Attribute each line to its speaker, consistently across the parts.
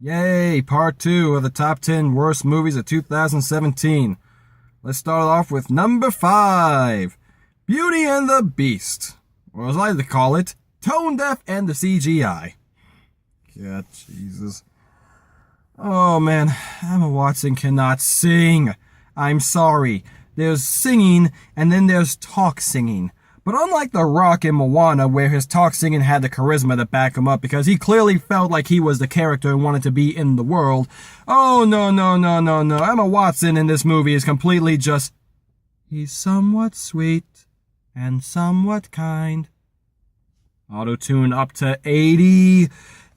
Speaker 1: Yay, part 2 of the top 10 worst movies of 2017. Let's start off with number 5, Beauty and the Beast, or as I like to call it, Tone Deaf and the CGI. God, Jesus. Oh man, Emma Watson cannot sing. I'm sorry. There's singing, and then there's talk singing. But unlike The Rock in Moana, where his talk singing had the charisma to back him up because he clearly felt like he was the character and wanted to be in the world, oh no. Emma Watson in this movie is completely just, he's somewhat sweet and somewhat kind. Auto-tune up to 80.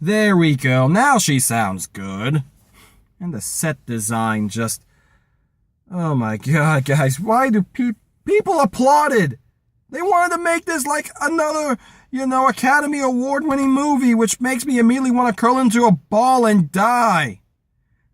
Speaker 1: There we go. Now she sounds good. And the set design just, oh my god, guys, why do people applauded? They wanted to make this like another, Academy Award-winning movie, which makes me immediately want to curl into a ball and die.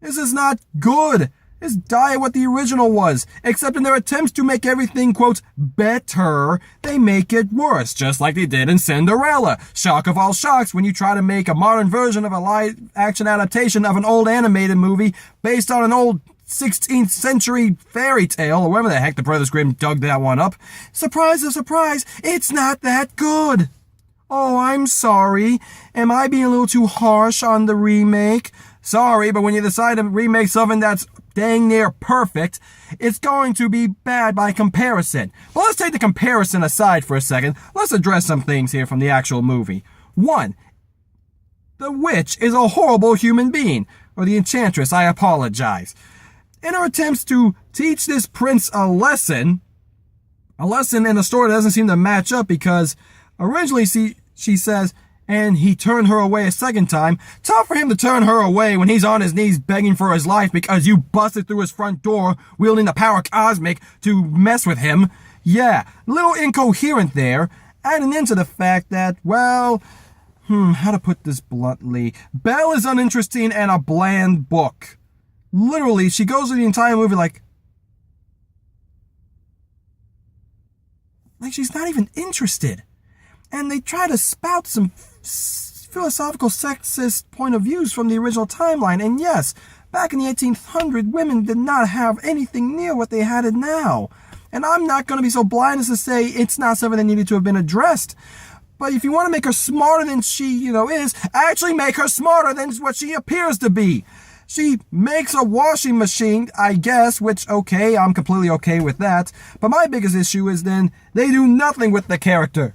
Speaker 1: This is not good. Just die at what the original was. Except in their attempts to make everything, quote, better, they make it worse, just like they did in Cinderella. Shock of all shocks, when you try to make a modern version of a live-action adaptation of an old animated movie based on an old 16th century fairy tale, or whatever the heck the Brothers Grimm dug that one up. Surprise of surprise, it's not that good. Oh, I'm sorry. Am I being a little too harsh on the remake? Sorry, but when you decide to remake something that's dang near perfect, it's going to be bad by comparison. But let's take the comparison aside for a second. Let's address some things here from the actual movie. 1. The witch is a horrible human being. Or the enchantress, I apologize. In her attempts to teach this prince a lesson in a story that doesn't seem to match up because originally she says, and he turned her away a second time. Tough for him to turn her away when he's on his knees begging for his life because you busted through his front door wielding the power cosmic to mess with him. Yeah, a little incoherent there, adding into the fact that, well, how to put this bluntly, Belle is uninteresting and a bland book. Literally, she goes through the entire movie like she's not even interested. And they try to spout some philosophical sexist point of views from the original timeline. And yes, back in the 1800s, women did not have anything near what they had it now. And I'm not going to be so blind as to say it's not something that needed to have been addressed. But if you want to make her smarter than she, is, actually make her smarter than what she appears to be. She makes a washing machine, I guess, which, okay, I'm completely okay with that. But my biggest issue is then they do nothing with the character.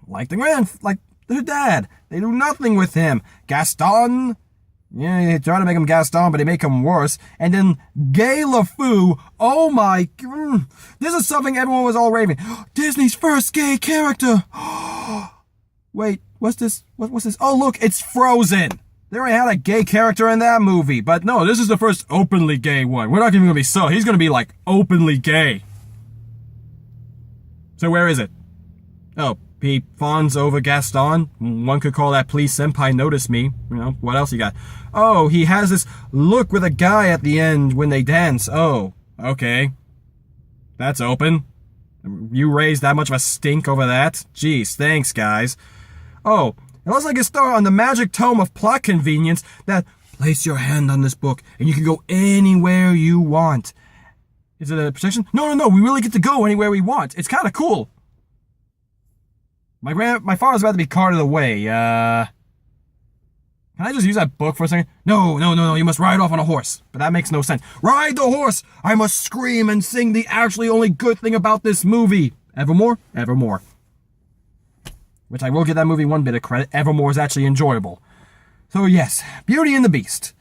Speaker 1: Like her dad. They do nothing with him. Gaston. Yeah, they try to make him Gaston, but they make him worse. And then Gay LeFou. Oh my. This is something everyone was all raving. Disney's first gay character. Wait, what's this? What's this? Oh, look, it's Frozen. They already had a gay character in that movie, but no, this is the first openly gay one. We're not even going to be so. He's going to be, like, openly gay. So where is it? Oh, he fawns over Gaston. One could call that Please Senpai Notice Me. What else you got? Oh, he has this look with a guy at the end when they dance. Oh, okay. That's open. You raised that much of a stink over that? Jeez, thanks, guys. Oh, it looks like a star on the magic tome of plot convenience that place your hand on this book and you can go anywhere you want. Is it a protection? No. We really get to go anywhere we want. It's kind of cool. My father's about to be carted away. Can I just use that book for a second? No. You must ride off on a horse. But that makes no sense. Ride the horse! I must scream and sing the actually only good thing about this movie. Evermore? Evermore. Which I will give that movie one bit of credit. Evermore is actually enjoyable. So yes, Beauty and the Beast.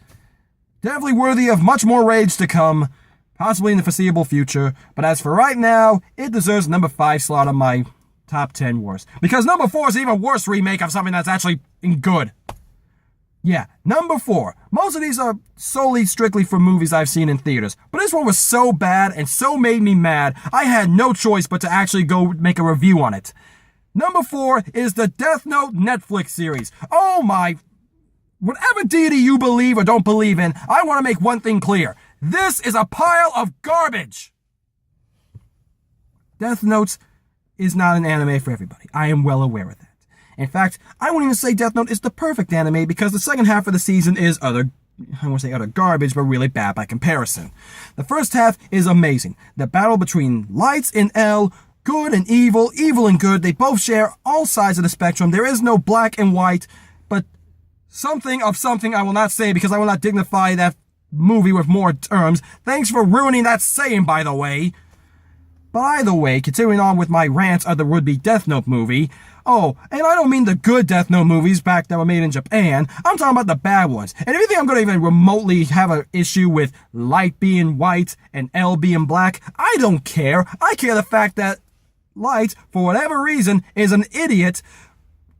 Speaker 1: Definitely worthy of much more rage to come, possibly in the foreseeable future. But as for right now, it deserves number 5 slot on my top 10 worst. Because number 4 is an even worse remake of something that's actually good. Yeah, number 4. Most of these are solely strictly for movies I've seen in theaters. But this one was so bad and so made me mad, I had no choice but to actually go make a review on it. Number 4 is the Death Note Netflix series. Oh my... Whatever deity you believe or don't believe in, I want to make one thing clear. This is a pile of garbage! Death Note is not an anime for everybody. I am well aware of that. In fact, I wouldn't even say Death Note is the perfect anime because the second half of the season is I won't say utter garbage, but really bad by comparison. The first half is amazing. The battle between Light and L, good and evil, evil and good, they both share all sides of the spectrum. There is no black and white, but something of something I will not say because I will not dignify that movie with more terms. Thanks for ruining that saying, by the way. By the way, continuing on with my rants of the would-be Death Note movie. Oh, and I don't mean the good Death Note movies back that were made in Japan. I'm talking about the bad ones. And if you think I'm going to even remotely have an issue with Light being white and L being black, I don't care. I care the fact that Light, for whatever reason, is an idiot,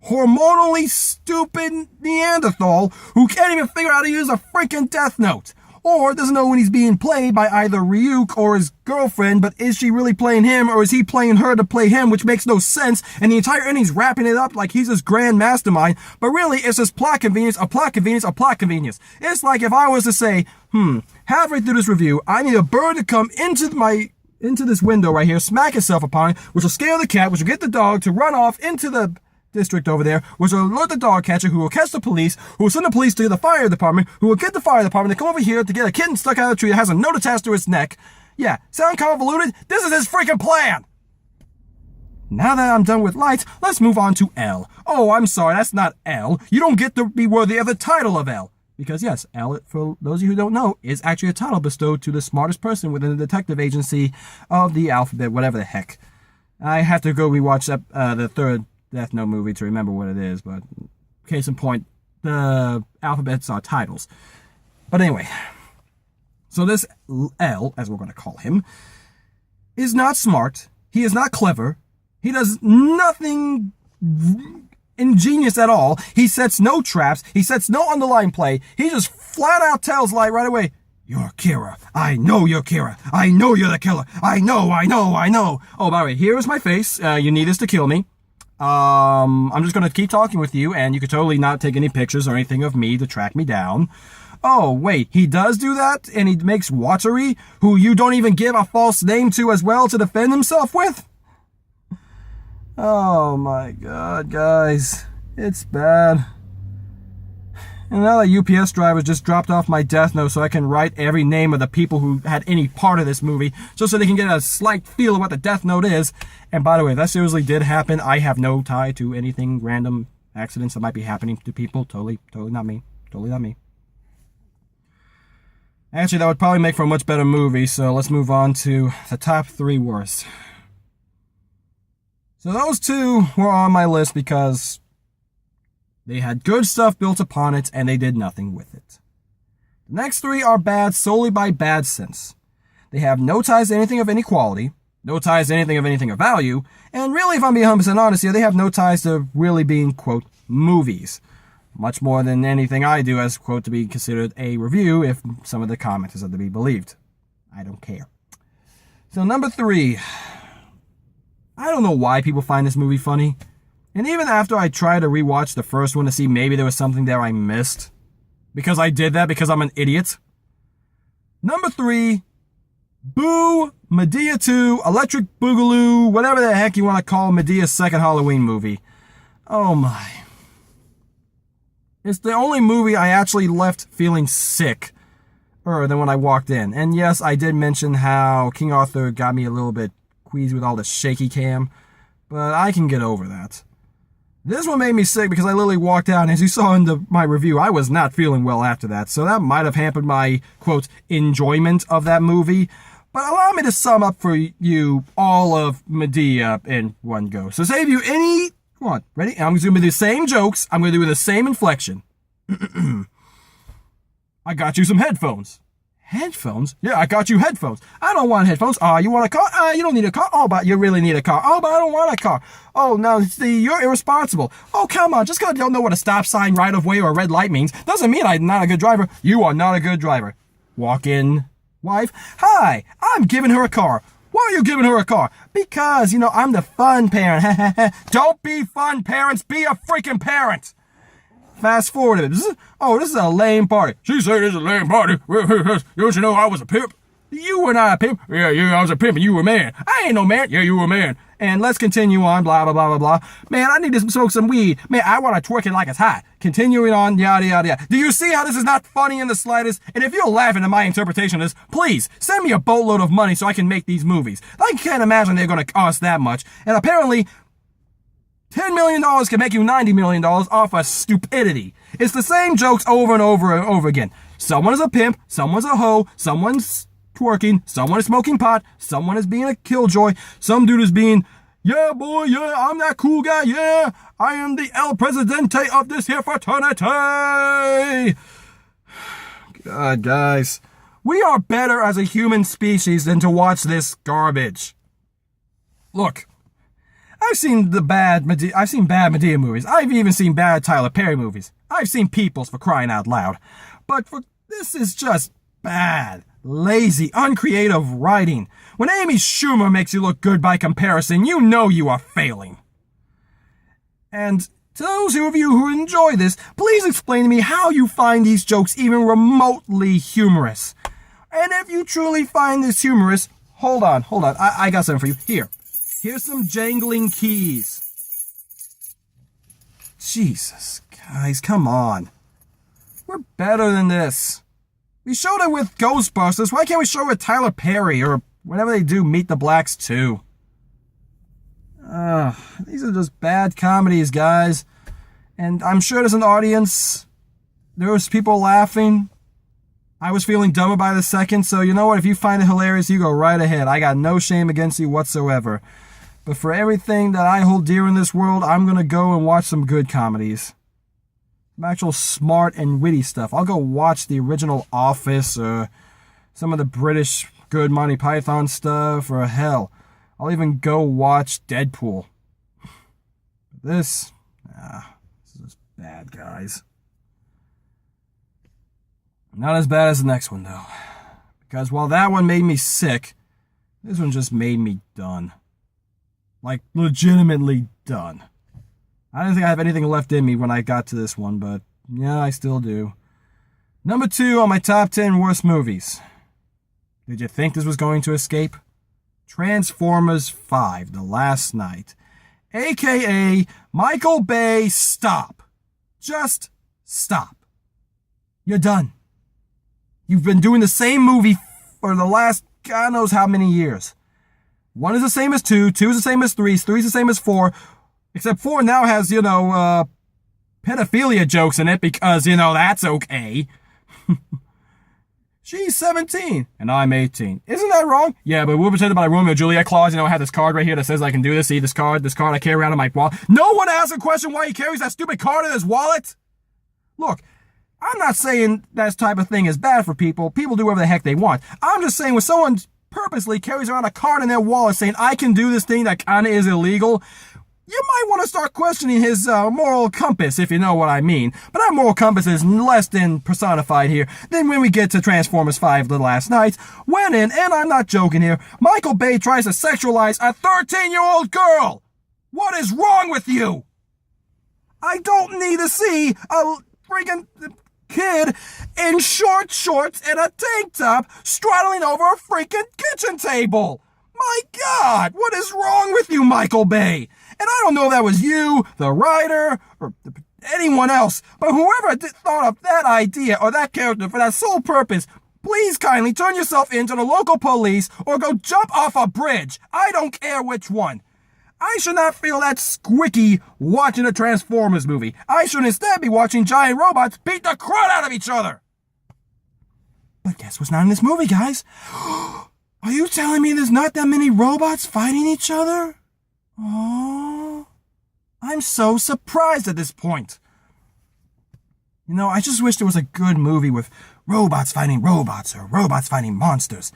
Speaker 1: hormonally stupid Neanderthal who can't even figure out how to use a freaking Death Note. Or doesn't know when he's being played by either Ryuk or his girlfriend, but is she really playing him or is he playing her to play him, which makes no sense, and the entire ending's wrapping it up like he's this grand mastermind, but really it's just plot convenience, a plot convenience, a plot convenience. It's like if I was to say, halfway through this review, I need a bird to come into this window right here, smack itself upon it, which will scare the cat, which will get the dog to run off into the district over there, which will alert the dog catcher, who will catch the police, who will send the police to the fire department, who will get the fire department to come over here to get a kitten stuck out of a tree that has a note attached to its neck. Yeah, sound convoluted? This is his freaking plan! Now that I'm done with Light, let's move on to L. Oh, I'm sorry, that's not L. You don't get to be worthy of the title of L. Because yes, L, for those of you who don't know, is actually a title bestowed to the smartest person within the detective agency of the alphabet, whatever the heck. I have to go rewatch the third Death Note movie to remember what it is, but case in point, the alphabets are titles. But anyway, so this L, as we're going to call him, is not smart, he is not clever, he does nothing ingenious at all, he sets no traps, he sets no underlying play, he just flat out tells Light right away, "You're Kira. I know you're Kira. I know you're the killer. I know. Oh, by the way, here is my face. You need this to kill me. I'm just gonna keep talking with you, and you could totally not take any pictures or anything of me to track me down." Oh, wait, he does do that? And he makes Wataru, who you don't even give a false name to as well, to defend himself with? Oh my god, guys. It's bad. And now that UPS driver just dropped off my Death Note so I can write every name of the people who had any part of this movie, just so they can get a slight feel of what the Death Note is. And by the way, if that seriously did happen, I have no tie to anything random accidents that might be happening to people. Totally not me. Totally not me. Actually, that would probably make for a much better movie, so let's move on to the top 3 worst. So those two were on my list because they had good stuff built upon it, and they did nothing with it. The next 3 are bad solely by bad sense. They have no ties to anything of any quality, no ties to anything of value, and really, if I'm being 100% honest here, they have no ties to really being, quote, movies. Much more than anything I do as, quote, to be considered a review if some of the commenters are to be believed. I don't care. So number 3. I don't know why people find this movie funny. And even after I tried to rewatch the first one to see maybe there was something there I missed, because I did that because I'm an idiot. Number 3, Boo, Medea 2, Electric Boogaloo, whatever the heck you want to call Medea's second Halloween movie. Oh my. It's the only movie I actually left feeling sick than when I walked in. And yes, I did mention how King Arthur got me a little bit queasy with all the shaky cam, but I can get over that. This one made me sick because I literally walked out, and as you saw in my review, I was not feeling well after that, so that might have hampered my, quote, enjoyment of that movie. But allow me to sum up for you all of Medea in one go. So save you any... Come on, ready? I'm going to do the same jokes. I'm going to do the same inflection. I got you some headphones. Headphones? Yeah, I got you headphones. I don't want headphones. You want a car? You don't need a car. Oh, but you really need a car. Oh, but I don't want a car. Oh, no, you're irresponsible. Oh, come on. Just because you don't know what a stop sign, right of way, or a red light means doesn't mean I'm not a good driver. You are not a good driver. Walk in, wife. Hi, I'm giving her a car. Why are you giving her a car? Because, I'm the fun parent. Don't be fun parents. Be a freaking parent. Fast forward. This is a lame party. She said it's a lame party. Don't you know I was a pimp? You were not a pimp. Yeah, I was a pimp and you were a man. I ain't no man. Yeah, you were a man. And let's continue on, blah, blah, blah, blah, blah. Man, I need to smoke some weed. Man, I want to twerk it like it's hot. Continuing on, yada, yada, yada. Do you see how this is not funny in the slightest? And if you're laughing at my interpretation of this, please send me a boatload of money so I can make these movies. I can't imagine they're going to cost that much. And apparently, $10 million can make you $90 million off of stupidity. It's the same jokes over and over and over again. Someone is a pimp, someone's a hoe, someone's twerking, someone is smoking pot, someone is being a killjoy, some dude is being, yeah boy, yeah, I'm that cool guy, yeah, I am the El Presidente of this here fraternity. God, guys, we are better as a human species than to watch this garbage. Look, I've seen bad Madea movies. I've even seen bad Tyler Perry movies. I've seen Peoples, for crying out loud. But this is just bad, lazy, uncreative writing. When Amy Schumer makes you look good by comparison, you know you are failing. And to those of you who enjoy this, please explain to me how you find these jokes even remotely humorous. And if you truly find this humorous, hold on. I got something for you. Here's some jangling keys. Jesus, guys, come on. We're better than this. We showed it with Ghostbusters. Why can't we show it with Tyler Perry or whenever they do Meet the Blacks 2? These are just bad comedies, guys. And I'm sure there's an audience. There was people laughing. I was feeling dumber by the second, so you know what? If you find it hilarious, you go right ahead. I got no shame against you whatsoever. But for everything that I hold dear in this world, I'm going to go and watch some good comedies. Some actual smart and witty stuff. I'll go watch the original Office or some of the British good Monty Python stuff, or hell, I'll even go watch Deadpool. This is just bad, guys. Not as bad as the next one, though. Because while that one made me sick, this one just made me done. Like, legitimately done. I didn't think I have anything left in me when I got to this one, but yeah, I still do. Number 2 on my top 10 worst movies. Did you think this was going to escape? Transformers 5, The Last Night. AKA, Michael Bay, stop. Just stop. You're done. You've been doing the same movie for the last God knows how many years. 1 is the same as 2, 2 is the same as 3, 3 is the same as 4, except 4 now has, pedophilia jokes in it because, that's okay. She's 17 and I'm 18. Isn't that wrong? Yeah, but we're pretending about a Romeo and Juliet clause. I have this card right here that says I can do this. See this card I carry around in my wallet. No one asks a question why he carries that stupid card in his wallet. Look, I'm not saying that type of thing is bad for people. People do whatever the heck they want. I'm just saying when someone purposely carries around a card in their wallet saying, I can do this thing that kind of is illegal, you might want to start questioning his moral compass, if you know what I mean. But our moral compass is less than personified here than when we get to Transformers 5 The Last Night, when and I'm not joking here, Michael Bay tries to sexualize a 13-year-old girl. What is wrong with you? I don't need to see a freaking kid in short shorts and a tank top straddling over a freaking kitchen table. My God, what is wrong with you, Michael Bay? And I don't know if that was you, the writer, or anyone else, but whoever thought of that idea or that character for that sole purpose, please kindly turn yourself into the local police or go jump off a bridge. I don't care which one. I should not feel that squicky watching a Transformers movie. I should instead be watching giant robots beat the crud out of each other. But guess what's not in this movie, guys? Are you telling me there's not that many robots fighting each other? Oh, I'm so surprised at this point. I just wish there was a good movie with robots fighting robots or robots fighting monsters.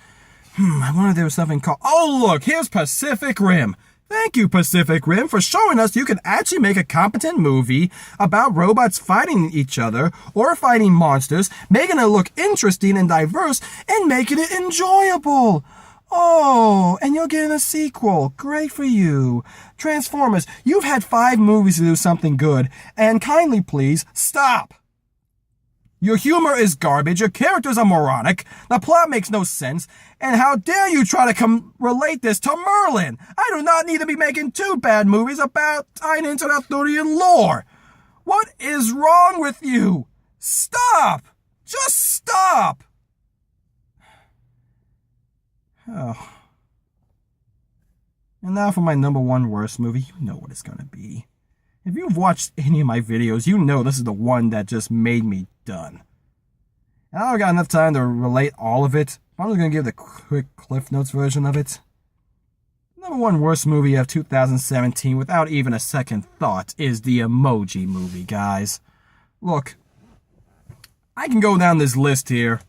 Speaker 1: I wonder if there was something called... Oh, look, here's Pacific Rim. Thank you, Pacific Rim, for showing us you can actually make a competent movie about robots fighting each other or fighting monsters, making it look interesting and diverse, and making it enjoyable. Oh, and you're getting a sequel. Great for you. Transformers, you've had 5 movies to do something good, and kindly please, stop. Your humor is garbage, your characters are moronic, the plot makes no sense, and how dare you try to relate this to Merlin? I do not need to be making two bad movies about tying into the Arthurian lore. What is wrong with you? Stop! Just stop! Oh. And now for my number one worst movie. You know what it's gonna be. If you've watched any of my videos, you know this is the one that just made me done. And I don't got enough time to relate all of it. I'm just gonna give the quick Cliff Notes version of it. Number one worst movie of 2017, without even a second thought, is the Emoji Movie, guys. Look, I can go down this list here,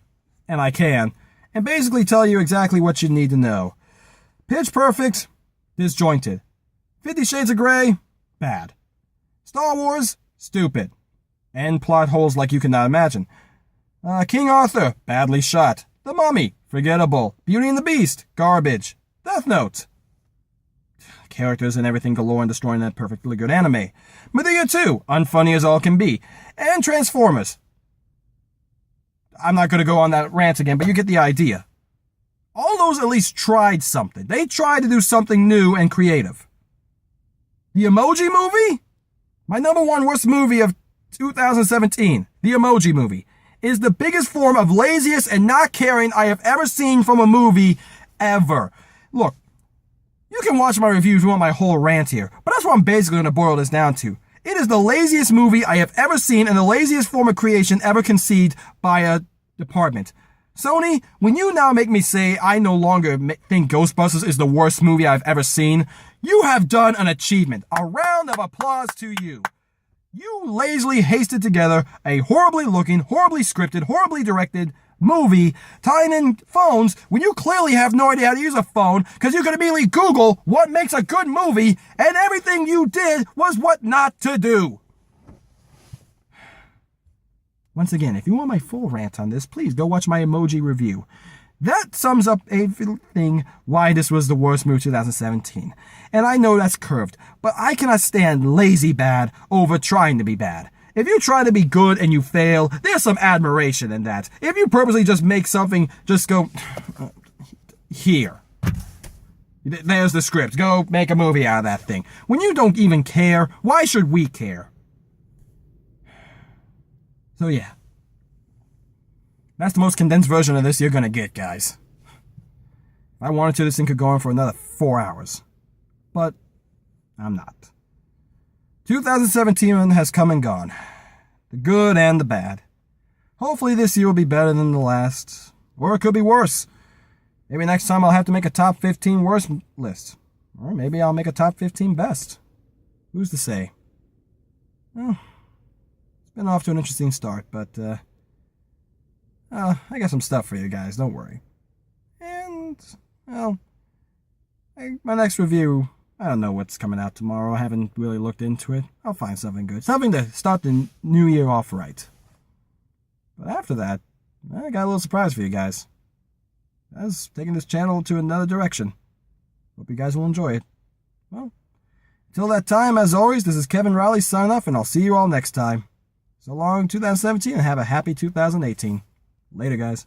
Speaker 1: and I can, and basically tell you exactly what you need to know. Pitch Perfect, disjointed. 50 Shades of Grey, bad. Star Wars, stupid. And plot holes like you cannot imagine. King Arthur, badly shot. The Mummy, forgettable. Beauty and the Beast, garbage. Death Note. Characters and everything galore and destroying that perfectly good anime. Medea 2, unfunny as all can be. And Transformers. I'm not going to go on that rant again, but you get the idea. All those at least tried something. They tried to do something new and creative. The Emoji Movie? My number one worst movie of 2017, The Emoji Movie, is the biggest form of laziness and not caring I have ever seen from a movie ever. Look, you can watch my review if you want my whole rant here, but that's what I'm basically going to boil this down to. It is the laziest movie I have ever seen and the laziest form of creation ever conceived by a department. Sony, when you now make me say I no longer think Ghostbusters is the worst movie I've ever seen, you have done an achievement. A round of applause to you. You lazily hasted together a horribly looking, horribly scripted, horribly directed movie tying in phones when you clearly have no idea how to use a phone because you could immediately Google what makes a good movie and everything you did was what not to do. Once again, if you want my full rant on this, please go watch my Emoji review. That sums up everything why this was the worst movie 2017. And I know that's curved, but I cannot stand lazy bad over trying to be bad. If you try to be good and you fail, there's some admiration in that. If you purposely just make something, just go, here. There's the script. Go make a movie out of that thing. When you don't even care, why should we care? So yeah. That's the most condensed version of this you're gonna get, guys. If I wanted to, this thing could go on for another 4 hours. But I'm not. 2017 has come and gone. The good and the bad. Hopefully this year will be better than the last. Or it could be worse. Maybe next time I'll have to make a top 15 worst list. Or maybe I'll make a top 15 best. Who's to say? Well, it's been off to an interesting start, but I got some stuff for you guys, don't worry. And, well, my next review, I don't know what's coming out tomorrow. I haven't really looked into it. I'll find something good. Something to start the new year off right. But after that, I got a little surprise for you guys. I was taking this channel to another direction. Hope you guys will enjoy it. Well, until that time, as always, this is Kevin Riley signing off, and I'll see you all next time. So long, 2017, and have a happy 2018. Later, guys.